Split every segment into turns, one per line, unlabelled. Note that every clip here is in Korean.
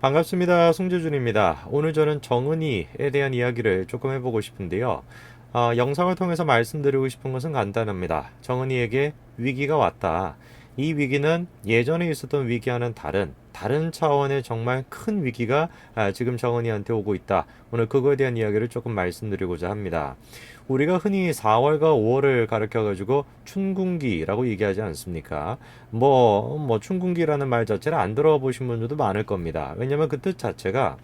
반갑습니다. 송재준입니다. 오늘 저는 정은이에 대한 이야기를 조금 해보고 싶은데요. 영상을 통해서 말씀드리고 싶은 것은 간단합니다. 정은이에게 위기가 왔다. 이 위기는 예전에 있었던 위기와는 다른 차원의 정말 큰 위기가 지금 정은이한테 오고 있다. 오늘 그거에 대한 이야기를 조금 말씀드리고자 합니다. 우리가 흔히 4월과 5월을 가르쳐가지고 춘궁기라고 얘기하지 않습니까? 춘궁기라는 말 자체를 안 들어보신 분들도 많을 겁니다. 왜냐면 그 뜻 자체가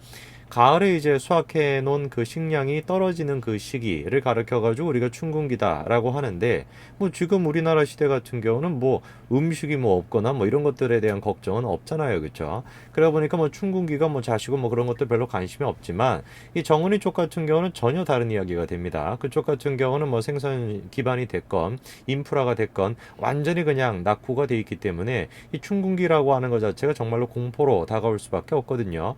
가을에 이제 수확해 놓은 그 식량이 떨어지는 그 시기를 가르쳐가지고 우리가 춘궁기다라고 하는데, 지금 우리나라 시대 같은 경우는 음식이 없거나 이런 것들에 대한 걱정은 없잖아요. 그쵸? 그러다 보니까 춘궁기가 자시고 그런 것들 별로 관심이 없지만, 이 정은이 쪽 같은 경우는 전혀 다른 이야기가 됩니다. 그쪽 같은 경우는 생산 기반이 됐건 인프라가 됐건 완전히 그냥 낙후가 돼 있기 때문에 이 춘궁기라고 하는 것 자체가 정말로 공포로 다가올 수밖에 없거든요.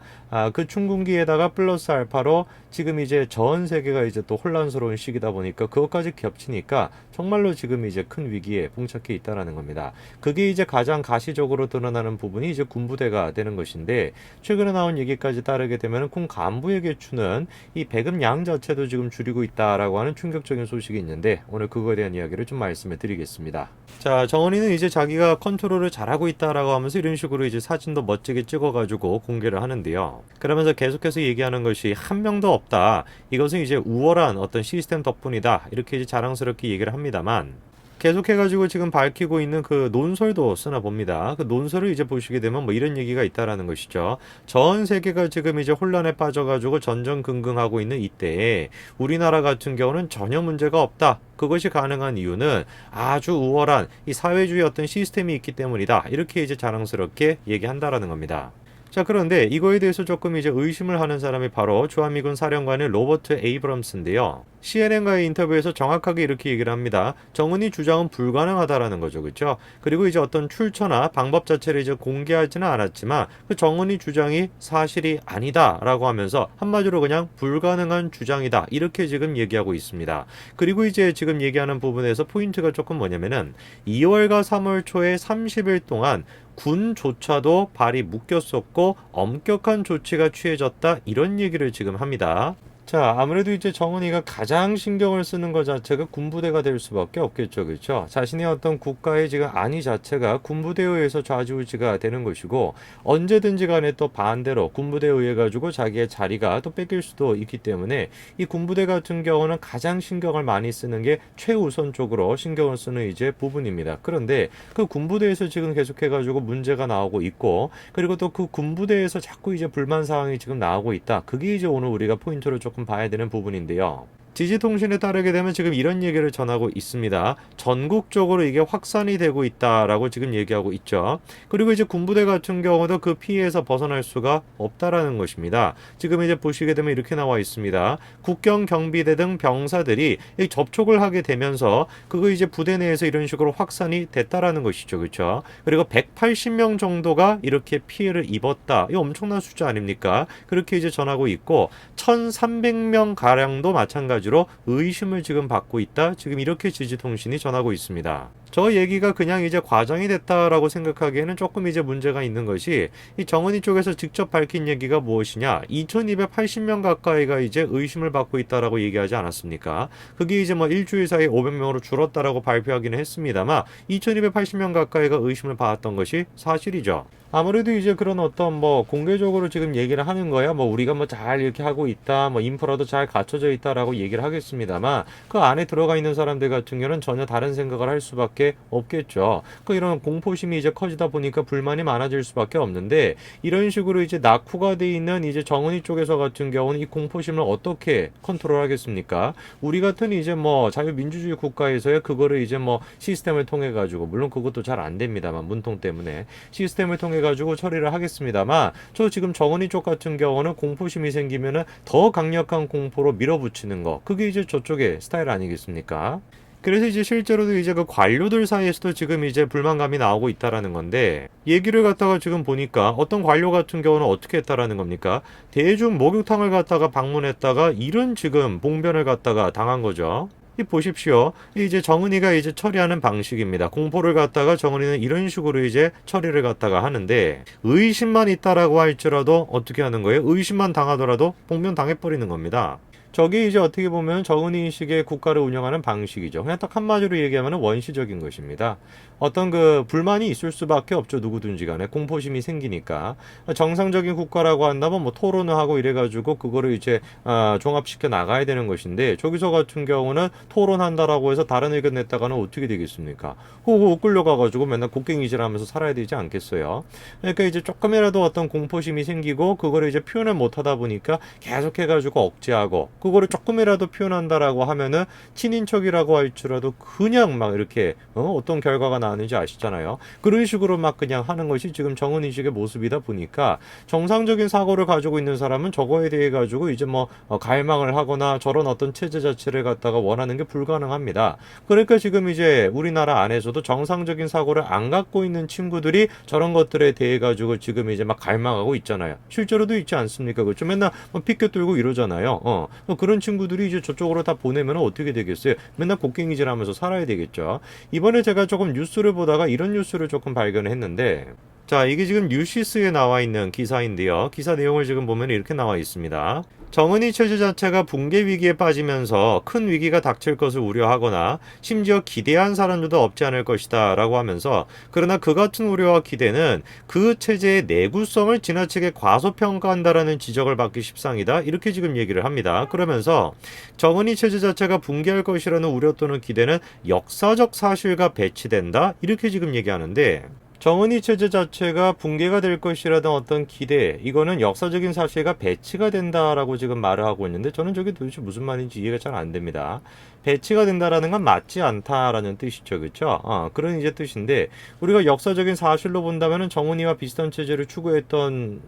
그 춘궁기에다가 플러스 알파로 지금 이제 전 세계가 이제 또 혼란스러운 시기다 보니까 그것까지 겹치니까 정말로 지금 이제 큰 위기에 봉착해 있다라는 겁니다. 그게 이제 가장 가시적으로 드러나는 부분이 이제 군부대가 되는 것인데, 최근에 나온 얘기까지 따르게 되면 군 간부에게 주는 이 배급량 자체도 지금 줄이고 있다라고 하는 충격적인 소식이 있는데, 오늘 그거에 대한 이야기를 좀 말씀을 드리겠습니다. 자, 정원이는 이제 자기가 컨트롤을 잘하고 있다라고 하면서 이런 식으로 이제 사진도 멋지게 찍어가지고 공개를 하는데요. 그러면서 계속해서 얘기하는 것이 한 명도 없다. 이것은 이제 우월한 어떤 시스템 덕분이다. 이렇게 이제 자랑스럽게 얘기를 합니다만, 계속해가지고 지금 밝히고 있는 그 논설도 쓰나 봅니다. 그 논설을 이제 보시게 되면 이런 얘기가 있다라는 것이죠. 전 세계가 지금 이제 혼란에 빠져가지고 전전긍긍하고 있는 이때에 우리나라 같은 경우는 전혀 문제가 없다. 그것이 가능한 이유는 아주 우월한 이 사회주의 어떤 시스템이 있기 때문이다. 이렇게 이제 자랑스럽게 얘기한다라는 겁니다. 자, 그런데 이거에 대해서 조금 이제 의심을 하는 사람이 바로 주한미군 사령관의 로버트 에이브럼스인데요. CNN과의 인터뷰에서 정확하게 이렇게 얘기를 합니다. 정은이 주장은 불가능하다라는 거죠. 그렇죠? 그리고 이제 어떤 출처나 방법 자체를 이제 공개하지는 않았지만 그 정은이 주장이 사실이 아니다라고 하면서 한마디로 그냥 불가능한 주장이다. 이렇게 지금 얘기하고 있습니다. 그리고 이제 지금 얘기하는 부분에서 포인트가 조금 뭐냐면은 2월과 3월 초에 30일 동안 군조차도 발이 묶였었고 엄격한 조치가 취해졌다, 이런 얘기를 지금 합니다. 자, 아무래도 이제 정은이가 가장 신경을 쓰는 것 자체가 군부대가 될 수밖에 없겠죠. 그렇죠? 자신의 어떤 국가의 지금 안위 자체가 군부대에 의해서 좌지우지가 되는 것이고, 언제든지 간에 또 반대로 군부대에 의해 가지고 자기의 자리가 또 뺏길 수도 있기 때문에 이 군부대 같은 경우는 가장 신경을 많이 쓰는 게 최우선적으로 신경을 쓰는 이제 부분입니다. 그런데 그 군부대에서 지금 계속해 가지고 문제가 나오고 있고, 그리고 또 그 군부대에서 자꾸 이제 불만 사항이 지금 나오고 있다. 그게 이제 오늘 우리가 포인트로 조금 봐야 되는 부분인데요. 지지통신에 따르게 되면 지금 이런 얘기를 전하고 있습니다. 전국적으로 이게 확산이 되고 있다라고 지금 얘기하고 있죠. 그리고 이제 군부대 같은 경우도 그 피해에서 벗어날 수가 없다라는 것입니다. 지금 이제 보시게 되면 이렇게 나와 있습니다. 국경 경비대 등 병사들이 접촉을 하게 되면서 그거 이제 부대 내에서 이런 식으로 확산이 됐다라는 것이죠. 그렇죠? 그리고 180명 정도가 이렇게 피해를 입었다. 이 엄청난 숫자 아닙니까? 그렇게 이제 전하고 있고, 1,300명 가량도 마찬가지 로 의심을 지금 받고 있다. 지금 이렇게 지지통신이 전하고 있습니다. 저 얘기가 그냥 이제 과장이 됐다라고 생각하기에는 조금 이제 문제가 있는 것이, 이 정은이 쪽에서 직접 밝힌 얘기가 무엇이냐? 2,280명 가까이가 이제 의심을 받고 있다라고 얘기하지 않았습니까? 그게 이제 일주일 사이에 500명으로 줄었다라고 발표하기는 했습니다만 2,280명 가까이가 의심을 받았던 것이 사실이죠. 아무래도 이제 그런 어떤 공개적으로 지금 얘기를 하는 거야. 우리가 잘 이렇게 하고 있다. 인프라도 잘 갖춰져 있다라고 얘기를 하겠습니다만, 그 안에 들어가 있는 사람들 같은 경우는 전혀 다른 생각을 할 수밖에 없겠죠. 이런 공포심이 이제 커지다 보니까 불만이 많아질 수밖에 없는데, 이런 식으로 이제 낙후가 돼 있는 이제 정은이 쪽에서 같은 경우는 이 공포심을 어떻게 컨트롤 하겠습니까? 우리 같은 이제 자유민주주의 국가에서의 그거를 이제 시스템을 통해 가지고, 물론 그것도 잘 안 됩니다만 문통 때문에 시스템을 통해 가지고 처리를 하겠습니다만, 저 지금 정은이 쪽 같은 경우는 공포심이 생기면은 더 강력한 공포로 밀어붙이는 거, 그게 이제 저쪽의 스타일 아니겠습니까? 그래서 이제 실제로도 이제 그 관료들 사이에서도 지금 이제 불만감이 나오고 있다라는 건데, 얘기를 갖다가 지금 보니까 어떤 관료 같은 경우는 어떻게 했다라는 겁니까? 대중 목욕탕을 갖다가 방문했다가 이런 지금 봉변을 갖다가 당한 거죠. 이 보십시오. 이제 정은이가 이제 처리하는 방식입니다. 공포를 갖다가 정은이는 이런 식으로 이제 처리를 갖다가 하는데, 의심만 있다라고 할지라도 어떻게 하는 거예요? 의심만 당하더라도 복면 당해버리는 겁니다. 저게 이제 어떻게 보면 정은이식의 국가를 운영하는 방식이죠. 그냥 딱 한마디로 얘기하면 원시적인 것입니다. 어떤 그 불만이 있을 수밖에 없죠. 누구든지 간에 공포심이 생기니까. 정상적인 국가라고 한다면 뭐 토론을 하고 이래가지고 그거를 이제 종합시켜 나가야 되는 것인데, 저기서 같은 경우는 토론한다라고 해서 다른 의견 냈다가는 어떻게 되겠습니까? 호호 끌려가가지고 맨날 곡괭이질하면서 살아야 되지 않겠어요? 그러니까 이제 조금이라도 어떤 공포심이 생기고 그거를 이제 표현을 못하다 보니까 계속해가지고 억제하고, 그거를 조금이라도 표현한다라고 하면은 친인척이라고 할지라도 그냥 막 이렇게 어떤 결과가 나는지 아시잖아요. 그런 식으로 막 그냥 하는 것이 지금 정은이식의 모습이다 보니까, 정상적인 사고를 가지고 있는 사람은 저거에 대해 가지고 이제 뭐 갈망을 하거나 저런 어떤 체제 자체를 갖다가 원하는 게 불가능합니다. 그러니까 지금 이제 우리나라 안에서도 정상적인 사고를 안 갖고 있는 친구들이 저런 것들에 대해 가지고 지금 이제 막 갈망하고 있잖아요. 실제로도 있지 않습니까? 그렇죠? 맨날 피켓 들고 이러잖아요. 그런 친구들이 이제 저쪽으로 다 보내면 어떻게 되겠어요? 맨날 곡괭이질 하면서 살아야 되겠죠. 이번에 제가 조금 뉴스를 보다가 이런 뉴스를 조금 발견했는데, 자, 이게 지금 뉴시스에 나와 있는 기사인데요. 기사 내용을 지금 보면 이렇게 나와 있습니다. 정은이 체제 자체가 붕괴 위기에 빠지면서 큰 위기가 닥칠 것을 우려하거나 심지어 기대한 사람들도 없지 않을 것이다 라고 하면서, 그러나 그 같은 우려와 기대는 그 체제의 내구성을 지나치게 과소평가한다라는 지적을 받기 십상이다, 이렇게 지금 얘기를 합니다. 그러면서 정은이 체제 자체가 붕괴할 것이라는 우려 또는 기대는 역사적 사실과 배치된다, 이렇게 지금 얘기하는데, 정은이 체제 자체가 붕괴가 될 것이라는 어떤 기대, 이거는 역사적인 사실과 배치가 된다라고 지금 말을 하고 있는데, 저는 저게 도대체 무슨 말인지 이해가 잘 안 됩니다. 배치가 된다라는 건 맞지 않다라는 뜻이죠, 그렇죠? 그런 이제 뜻인데, 우리가 역사적인 사실로 본다면은 정은이와 비슷한 체제를 추구했던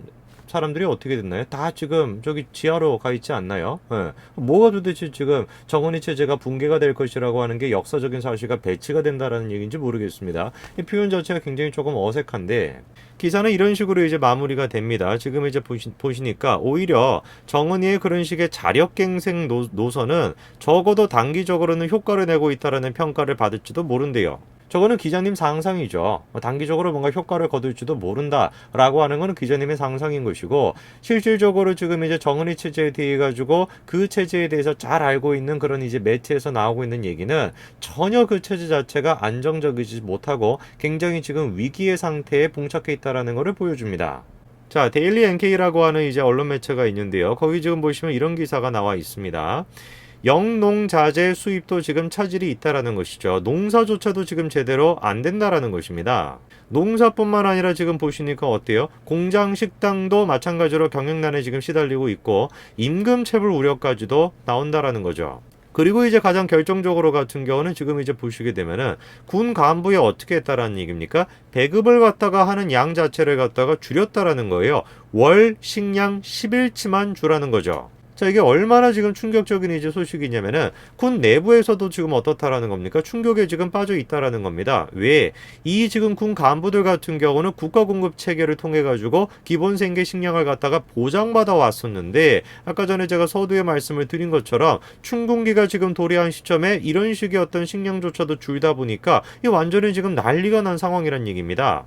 사람들이 어떻게 됐나요? 다 지금 저기 지하로 가 있지 않나요? 예. 뭐가 도대체 지금 정은이 체제가 붕괴가 될 것이라고 하는 게 역사적인 사실과 배치가 된다라는 얘기인지 모르겠습니다. 이 표현 자체가 굉장히 조금 어색한데, 기사는 이런 식으로 이제 마무리가 됩니다. 지금 이제 보시니까 오히려 정은이의 그런 식의 자력갱생 노선은 적어도 단기적으로는 효과를 내고 있다라는 평가를 받을지도 모른대요. 저거는 기자님 상상이죠. 단기적으로 뭔가 효과를 거둘지도 모른다라고 하는 거는 기자님의 상상인 것이고, 실질적으로 지금 이제 정은이 체제에 대해 가지고 그 체제에 대해서 잘 알고 있는 그런 이제 매체에서 나오고 있는 얘기는 전혀 그 체제 자체가 안정적이지 못하고 굉장히 지금 위기의 상태에 봉착해 있다라는 것을 보여줍니다. 자, 데일리 NK라고 하는 이제 언론 매체가 있는데요. 거기 지금 보시면 이런 기사가 나와 있습니다. 영농자재 수입도 지금 차질이 있다라는 것이죠. 농사조차도 지금 제대로 안 된다라는 것입니다. 농사뿐만 아니라 지금 보시니까 어때요? 공장, 식당도 마찬가지로 경영난에 지금 시달리고 있고, 임금체불 우려까지도 나온다라는 거죠. 그리고 이제 가장 결정적으로 같은 경우는 지금 이제 보시게 되면은 군 간부에 어떻게 했다라는 얘기입니까? 배급을 갖다가 하는 양 자체를 갖다가 줄였다라는 거예요. 월 식량 10일치만 주라는 거죠. 자, 이게 얼마나 지금 충격적인 이제 소식이냐면은 군 내부에서도 지금 어떻다라는 겁니까? 충격에 지금 빠져 있다라는 겁니다. 왜? 이 지금 군 간부들 같은 경우는 국가 공급 체계를 통해 가지고 기본 생계 식량을 갖다가 보장받아 왔었는데, 아까 전에 제가 서두에 말씀을 드린 것처럼 춘궁기가 지금 도래한 시점에 이런 식의 어떤 식량조차도 줄다 보니까 이 완전히 지금 난리가 난 상황이란 얘기입니다.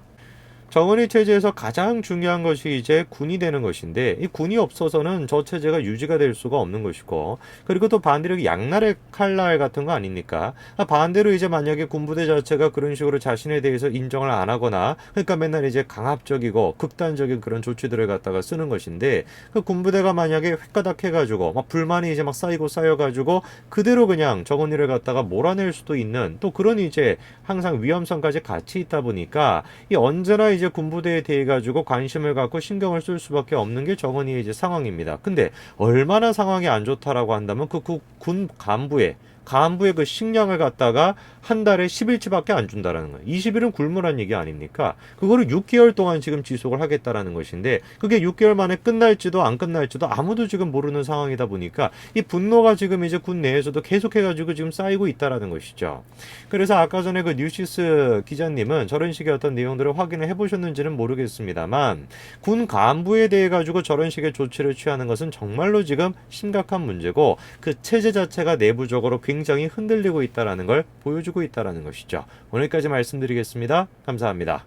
정은이 체제에서 가장 중요한 것이 이제 군이 되는 것인데, 이 군이 없어서는 저 체제가 유지가 될 수가 없는 것이고, 그리고 또 반대로 양날의 칼날 같은 거 아닙니까? 반대로 이제 만약에 군부대 자체가 그런 식으로 자신에 대해서 인정을 안 하거나, 그러니까 맨날 이제 강압적이고 극단적인 그런 조치들을 갖다가 쓰는 것인데, 그 군부대가 만약에 획가닥 해가지고 막 불만이 이제 막 쌓이고 쌓여가지고 그대로 그냥 정은이를 갖다가 몰아낼 수도 있는, 또 그런 이제 항상 위험성까지 같이 있다 보니까 이 언제나 이제 군부대에 대해 가지고 관심을 갖고 신경을 쓸 수밖에 없는 게 정은이의 이제 상황입니다. 근데 얼마나 상황이 안 좋다라고 한다면 그 군 간부의 그 식량을 갖다가 한 달에 10일치밖에 안 준다라는 거예요. 20일은 굶으란 얘기 아닙니까? 그거를 6개월 동안 지금 지속을 하겠다라는 것인데, 그게 6개월 만에 끝날지도 안 끝날지도 아무도 지금 모르는 상황이다 보니까 이 분노가 지금 이제 군 내에서도 계속해가지고 지금 쌓이고 있다라는 것이죠. 그래서 아까 전에 그 뉴시스 기자님은 저런 식의 어떤 내용들을 확인을 해보셨는지는 모르겠습니다만, 군 간부에 대해 가지고 저런 식의 조치를 취하는 것은 정말로 지금 심각한 문제고, 그 체제 자체가 내부적으로 굉장히 굉장히 흔들리고 있다는 걸 보여주고 있다는 것이죠. 오늘까지 말씀드리겠습니다. 감사합니다.